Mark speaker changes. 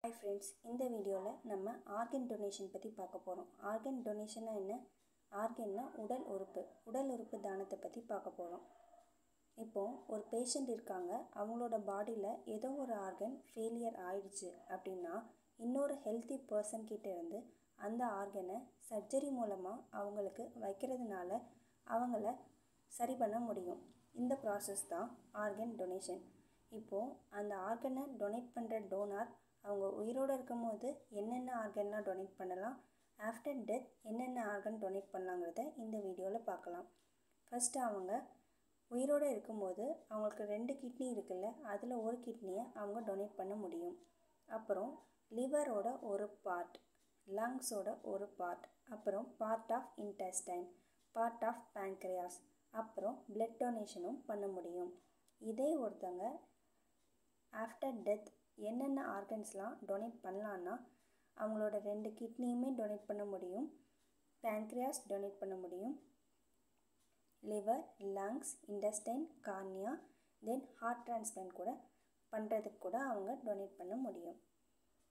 Speaker 1: Hi friends, இந்த வீடியோவில் நம்ம ஆர்கன் டொனேஷன் பற்றி பார்க்க போகிறோம். ஆர்கன் டொனேஷன்னா என்ன? ஆர்கன்னா உடல் உறுப்பு தானத்தை பற்றி பார்க்க போகிறோம். இப்போது ஒரு பேஷண்ட் இருக்காங்க, அவங்களோட பாடியில் ஏதோ ஒரு ஆர்கன் ஃபெயிலியர் ஆயிடுச்சு அப்படின்னா இன்னொரு ஹெல்த்தி பர்சன் கிட்ட இருந்து அந்த ஆர்கனை சர்ஜரி மூலமாக அவங்களுக்கு வைக்கிறதுனால அவங்கள சரி பண்ண முடியும். இந்த ப்ராசஸ் தான் ஆர்கன் டொனேஷன். இப்போது அந்த ஆர்கனை டொனேட் பண்ணுற டோனார் அவங்க உயிரோடு இருக்கும்போது என்னென்ன ஆர்கன்லாம் டொனேட் பண்ணலாம், ஆஃப்டர் டெத் என்னென்ன ஆர்கன் டொனேட் பண்ணலாங்கிறத இந்த வீடியோவில் பார்க்கலாம். ஃபஸ்ட்டு அவங்க உயிரோடு இருக்கும்போது அவங்களுக்கு 2 கிட்னி இருக்குல்ல, அதில் ஒரு கிட்னியை அவங்க டொனேட் பண்ண முடியும். அப்புறம் லிவரோட ஒரு பார்ட், லங்ஸோட ஒரு பார்ட், அப்புறம் part of intestine, part of pancreas, அப்புறம் பிளட் டொனேஷனும் பண்ண முடியும். இதே ஒருத்தங்க ஆஃப்டர் டெத் என்னென்ன ஆர்கன்ஸ்லாம் டொனேட் பண்ணலான்னா அவங்களோட 2 கிட்னியுமே டொனேட் பண்ண முடியும், பேன்க்ரியாஸ் டொனேட் பண்ண முடியும், லிவர், லங்ஸ், இன்டெஸ்டைன், கார்னியா, தென் ஹார்ட் டிரான்ஸ்பிளான்ட் கூட பண்ணுறதுக்கு கூட அவங்க டொனேட் பண்ண முடியும்.